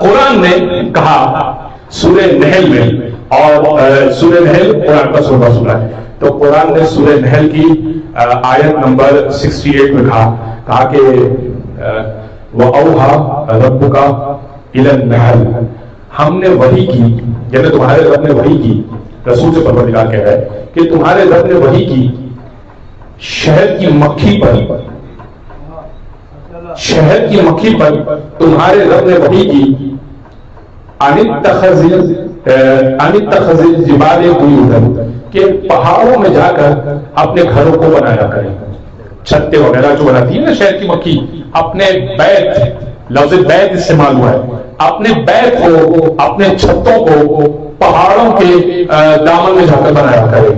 قرآن نے کہا سورہ نحل میں، اور سورہ نحل قرآن کا 16واں سورہ ہے، تو قرآن نے سورہ نحل کی آیت نمبر 68 میں کہا کہ وَأَوْحَىٰ رَبُّكَ إِلَى النَّحْلِ، ہم نے وحی کی، یعنی تمہارے رب نے وحی کی، رسول سے پروردگار کہہ رہا ہے کہ تمہارے رب نے وحی کی شہد کی مکھی پر، شہد کی مکھی پر تمہارے رب نے وحی کی انتخذ الجبال بیوتا، کہ پہاڑوں میں جا کر اپنے گھروں کو بنایا کریں، چھتے وغیرہ جو بناتی ہے نا شہد کی مکھی، اپنے بیت، لفظ بیت استعمال ہوا ہے، اپنے بیت کو، اپنے چھتوں کو پہاڑوں کے دامن میں جا کر بنایا کرے،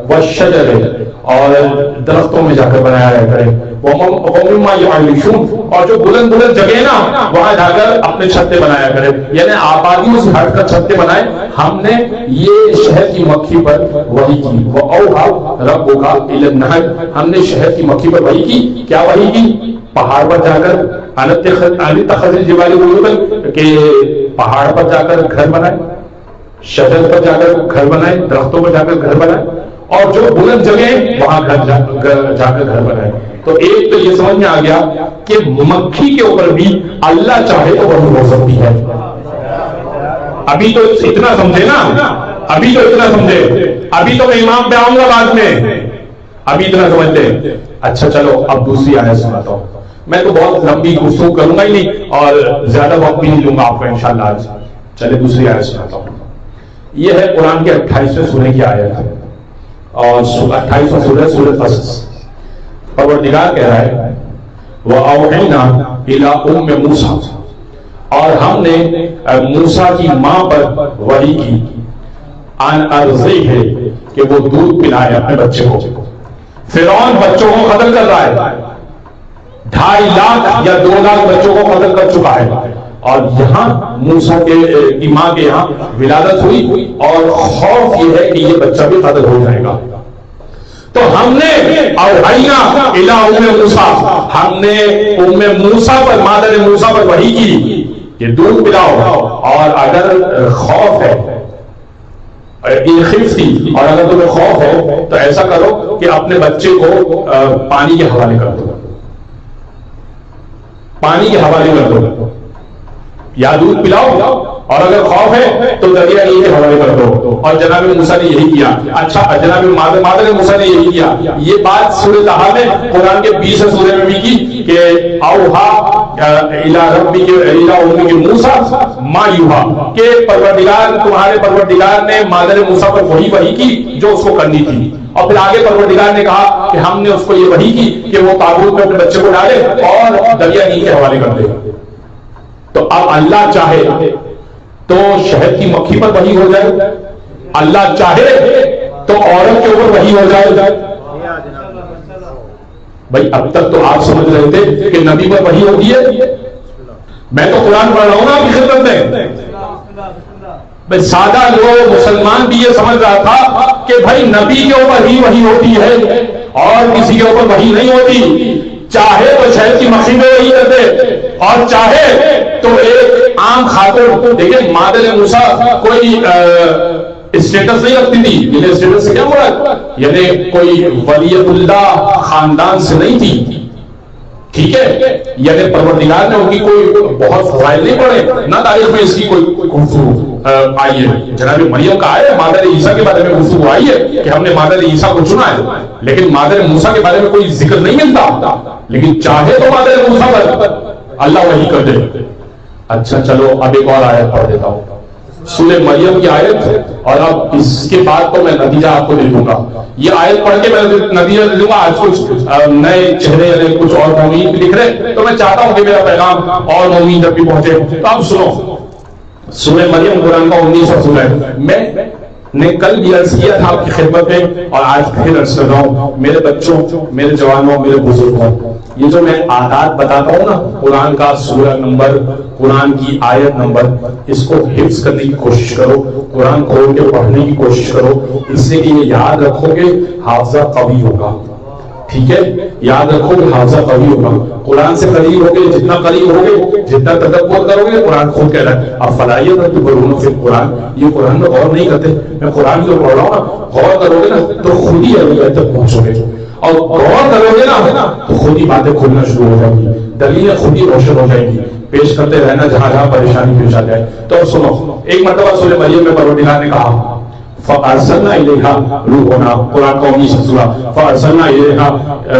والشجر، اور درختوں میں جا کر بنایا کرے، وَمِمَّا يَعْرِشُونَ، اور جو بلند بلند جگہ نا وہاں جا کر اپنے چھتے بنایا کرے، یعنی آبادیوں سے ہٹ کر چھتے بنائے۔ ہم نے یہ شہد کی مکھی پر وحی کی، وَأَوْحَىٰ رَبُّكَ إِلَى النَّحْلِ، ہم نے شہد کی مکھی پر وحی کی، کیا وحی کی؟ پہاڑ پر جا کر انتخذ الجبال بیوتا، کہ پہاڑ پر جا کر گھر بنائے، شجر پر جا کر گھر بنائے، درختوں پر جا کر گھر بنائے، اور جو بلند جگہ وہاں جا کر گھر بنائے۔ تو ایک تو یہ سمجھ میں آ گیا کہ مکھی کے اوپر بھی اللہ چاہے تو وحی ہو سکتی ہے۔ ابھی تو اتنا سمجھے نا، ابھی تو اتنا سمجھے، ابھی تو میں امام پہ آؤں گا بعد میں، ابھی اتنا سمجھ لیں۔ اچھا چلو اب دوسری آیت سناتا ہوں، میں تو بہت لمبی گفتگو کروں گا ہی نہیں اور زیادہ وقت بھی نہیں لوں گا آپ کا انشاءاللہ آج۔ چلے دوسری آیت سناتا ہوں، یہ ہے قرآن کے 28ویں سورہ کی آیت ہے، اور 28واں سورہ سورۃ قصص۔ پروردگار کہہ رہا ہے وَأَوْحَيْنَا إِلَىٰ أُمِّ مُوسَىٰ، اور ہم نے موسیٰ کی ماں پر وحی کی، ان ارضعہ، کہ وہ دودھ پلائے اپنے بچے کو۔ فرعون بچوں کو قتل کر رہا ہے، 2.5 لاکھ یا 2 لاکھ بچوں کو قتل کر چکا ہے، اور یہاں موسیٰ کی ماں کے یہاں ولادت ہوئی، اور خوف یہ ہے کہ یہ بچہ بھی قتل ہو جائے گا۔ تو ہم نے اوحینا الی ام موسیٰ، ہم نے ام موسیٰ پر، مادر موسیٰ پر وحی کی کہ دودھ پلاؤ، اور اگر خوف ہے، خفتی، اور اگر تمہیں خوف ہے تو ایسا کرو کہ اپنے بچے کو پانی کے حوالے کر دو، پانی کے حوالے کر دو، یا دودھ پلاؤ، اور اگر خوف ہے تو دریا نیل کے حوالے کر دو۔ اور جناب موسیٰ نے یہی کیا۔ اچھا جناب مادر موسیٰ نے یہی کیا۔ یہ بات سورہ طٰہٰ میں قرآن کے 20 سورے میں بھی کی کہ اوحا الی ربک الی امک موسیٰ ما یوحا، کہ پروردگار، تمہارے پروردگار نے مادر موسیٰ پر وہی کی جو اس کو کرنی تھی، اور پھر آگے پروردگار نے کہا کہ ہم نے اس کو یہ وحی کی کہ وہ تابوت میں اپنے بچے کو ڈالے اور دریا نیل کے حوالے کر دے۔ تو اب اللہ چاہے تو شہد کی مکھی پر وحی ہو جائے، اللہ چاہے تو عورت کے اوپر وحی ہو جائے۔ بھائی اب تک تو آپ سمجھ رہے تھے کہ نبی پر وحی ہوتی ہے، میں تو قرآن پڑھ رہا ہوں نا آپ کی خدمت میں۔ بھائی سادہ لوگ، مسلمان بھی یہ سمجھ رہا تھا کہ بھائی نبی کے اوپر ہی وحی ہوتی ہے اور کسی کے اوپر وحی نہیں ہوتی، چاہے تو شہد کی مکھی میں وحی کر دے، اور چاہے تو ایک عام خاتون، دیکھیں مادر موسیٰ کوئی اسٹیٹس نہیں رکھتی تھی، یعنی اسٹیٹس سے کیا مراد، یعنی کوئی ولیت اللہ خاندان سے نہیں تھی، ٹھیک ہے، یعنی پروردگار نے ان کی کوئی بہت فضائل نہیں پڑھے، نہ تاریخ میں اس کی کوئی گفتگو آئی ہے۔ جناب مریم کا ہے، مادر عیسیٰ کے بارے میں گفتگو آئی ہے کہ ہم نے مادر عیسیٰ کو چنا ہے، لیکن مادر موسیٰ کے بارے میں کوئی ذکر نہیں ملتا، لیکن چاہے تو مادر موسیٰ پر اللہ وحی کر دے۔ اچھا چلو اب ایک اور آیت پڑھ دیتا ہوں، سورہ مریم کی آیت، اور اب اس کے بعد تو میں نتیجہ آپ کو دے دوں گا۔ یہ آیت پڑھ کے میں نتیجہ دے دوں گا۔ آج کچھ نئے چہرے یا کچھ اور مومین بھی لکھ رہے، تو میں چاہتا ہوں کہ میرا پیغام اور مومین جب بھی پہنچے تو اب سنو۔ سورہ مریم قرآن کا 19واں سورہ ہے۔ میں نے کل بھی عرض کیا تھا آپ کی خدمت میں، اور آج پھر عرض کر رہا ہوں، میرے بچوں، میرے جوانوں، میرے بزرگوں، یہ جو میں آیات بتاتا ہوں نا، قرآن کا سورہ نمبر، قرآن کی آیت نمبر، اس کو حفظ کرنے کی کوشش کرو، قرآن کھول کے پڑھنے کی کوشش کرو، اس سے کہ یہ یاد رکھو گے حافظہ قوی ہوگا، ٹھیک ہے, یاد رکھو کہ حافظہ قوی ہوگا. قرآن سے قریب ہوگے, جتنا قریب ہوگے, جتنا تدبر کرو گے, قرآن خود کہہ رہا ہے افلا یتدبرون فی القرآن, یہ قرآن میں غور نہیں کرتے. میں قرآن جو پڑھ رہا ہوں نا, غور کرو گے نا تو خود ہی اگلی تک پہنچو گے, اور غور کرو گے نا تو خود ہی باتیں کھلنا شروع ہو جائیں گی, دلیلیں خود ہی روشن ہو جائیں گی. پیش کرتے رہنا جہاں جہاں پریشانی پیش آ جائے. تو سنو, ایک مرتبہ سورہ مریم میں پروردگار نے کہا فَأَرْسَلْنَا إِلَيْهَا رُوحُنَا, قرآن کا 19 سورہ, فَأَرْسَلْنَا إِلَيْهَا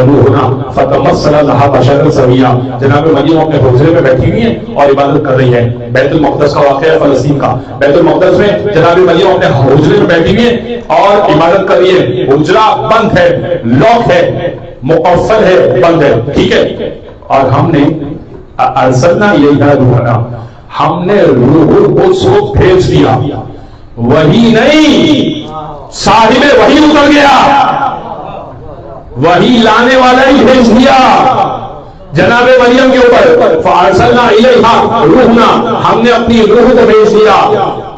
رُوحُنَا فَتَمَثَّلَ لَهَا بَشَرًا سَوِيًّا. جناب مریم اپنے حجرے میں بیٹھی ہوئی ہیں اور عبادت کر رہی ہیں. بیت المقدس کا واقعہ ہے, فلسطین کا. بیت المقدس میں جناب مریم اپنے حجرے میں بیٹھی ہوئی ہیں اور عبادت کر رہی ہے. حجرہ بند ہے, لاک ہے, مقفل ہے, بند ہے, ٹھیک ہے. اور ہم نے ارسلنا إِلَيْهَا رُوحَنَا, ہم نے روح القدس کو بھیج دیا. وہی نہیں, صاحب وہی اتر گیا, وہی لانے والا ہی بھیج دیا جناب مریم کے اوپر. فارسلنا الیہا روحنا, ہم نے اپنی روح کو بھیج دیا,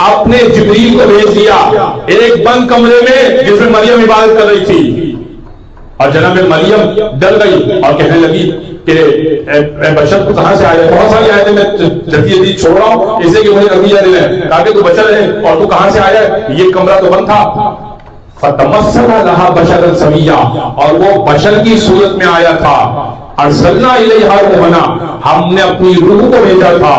اپنے جبریل کو بھیج دیا ایک بند کمرے میں جس میں مریم عبادت کر رہی تھی. اور جناب مریم ڈر گئی اور کہنے لگی کہ اے بشر تو کہاں سے آیا. بہت ساری آیتیں میں جلدی جلدی چھوڑ رہا ہوں اس لیے کہ مجھے نتیجہ دینا ہے تاکہ تو بشر ہے, اور تو کہاں سے آیا, یہ کمرہ تو بند تھا. فتمثل لها بشرا سویا, اور وہ بشر کی صورت میں آیا تھا. ارسلنا الیہا روحنا, ہم نے اپنی روح کو بھیجا تھا,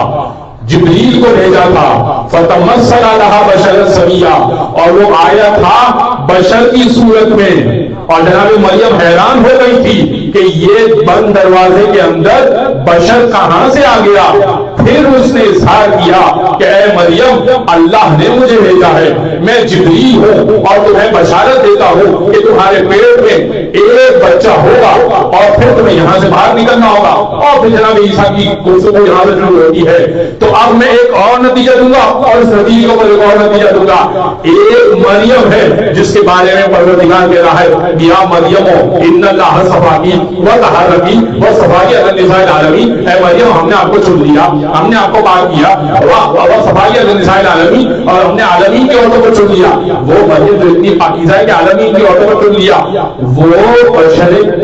جبریل کو بھیجا تھا. فتمثل لها بشرا سویا, اور وہ آیا تھا بشر کی صورت میں. اور جناب مریم حیران ہو گئی تھی کہ یہ بند دروازے کے اندر بشر کہاں سے آ گیا. پھر اس نے اظہار کیا کہ اے مریم, اللہ نے مجھے بھیجا ہے, میں جبریل ہوں اور تمہیں بشارت دیتا ہوں کہ تمہارے پیٹ میں ایک بچہ ہوگا اور پھر تمہیں یہاں سے باہر نکلنا ہوگا. اور پھر جناب عیسیٰ کی گفتگو یہاں سے شروع ہوتی ہے. تو اب میں ایک اور نتیجہ دوں گا اور اس نتیجے کو ایک اور نتیجہ دوں گا. ایک مریم ہے جس کے بارے میں پروردگار کہہ رہا ہے یا مریم ان اللہ صفاکی و طہرکی و صفاکی علی نساء العالمین. اے مریم, ہم نے آپ کو چن لیا, ہم نے آپ کو بات کیا, و صفاکی علی نساء العالمین, اور ہم نے عالمین کی عورتوں کو چن لیا. وہ مریم جو اتنی پاکیزہ ہے کہ عالمین کی عورتوں کو چن لیا. وہ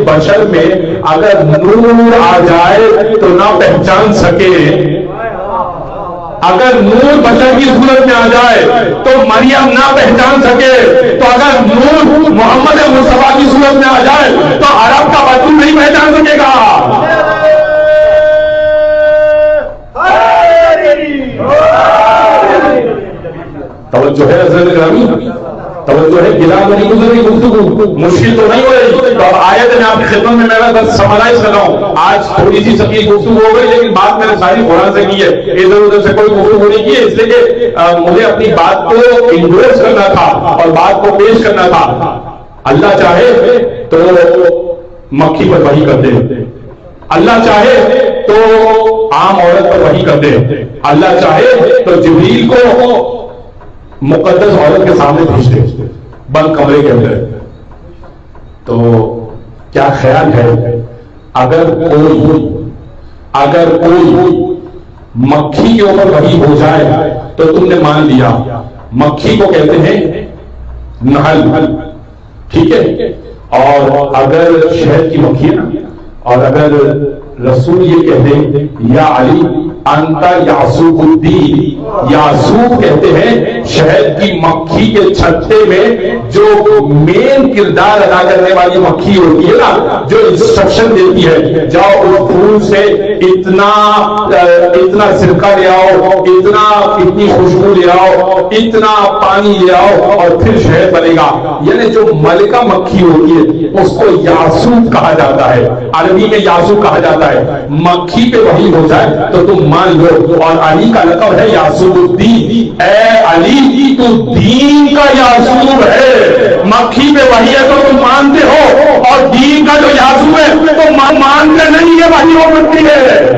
بشر میں اگر نور آ جائے تو نہ پہچان سکے. اگر نور بشر کی صورت میں آ جائے تو مریم نہ پہچان سکے, تو اگر نور محمد مصطفیٰ کی صورت میں آ جائے تو عرب کا بدو نہیں پہچان سکے گا. توجہ ہے حضرت گرامی, توجہ ہے. گلا نہیں گزری گفتگو, مشکل تو نہیں ہو رہی. تو اب آیت میں آپ کی خدمت میں میرا بس سمرائز کر رہا ہوں. آج تھوڑی سی سکی گفتگو ہو گئی لیکن بات میں نے ساری قرآن سے کی ہے, ادھر ادھر سے کوئی گفتگو نہیں کی ہے, اس لیے کہ مجھے اپنی بات کو انڈورس کرنا تھا اور بات کو پیش کرنا تھا. اللہ چاہے تو مکھی پر وحی کر دے, اللہ چاہے تو عام عورت پر وحی کر دے, اللہ چاہے تو جبریل کو مقدس عورت کے سامنے بھیج دے بند کمرے کے اندر. تو کیا خیال ہے اگر کوئی مکھی کے اوپر وحی ہو جائے تو تم نے مان لیا. مکھی کو کہتے ہیں نحل, ٹھیک ہے. اور اگر شہد کی مکھی ہے نا, اور اگر رسول یہ کہہ دیں یا علی انتا یاسوق الدین, یاسوق کہتے ہیں شہد کی مکھی کے چھتے میں جو مین کردار ادا کرنے والی مکھی ہوتی ہے نا, جو انسٹرکشن دیتی ہے جاؤ اس پھول سے اتنا سرکہ لے آؤ, اتنی خوشبو لے آؤ, اتنا پانی لے آؤ اور پھر شہد بنے گا. یعنی جو ملکہ مکھی ہوتی ہے اس کو یاسوق کہا جاتا ہے, عربی میں یاسوق کہا جاتا ہے. مکھی پہ وحی ہو جائے تو تم مان لو. اور علی کا لقب ہے یاسوق الدین. اے علی تو دین کا یاسوق ہے. مکھی پہ وحی ہے تو تم مانتے ہو, اور دین کا جو یاسوق ہے تو مانتے نہیں ہے, وحی ہو سکتی ہے.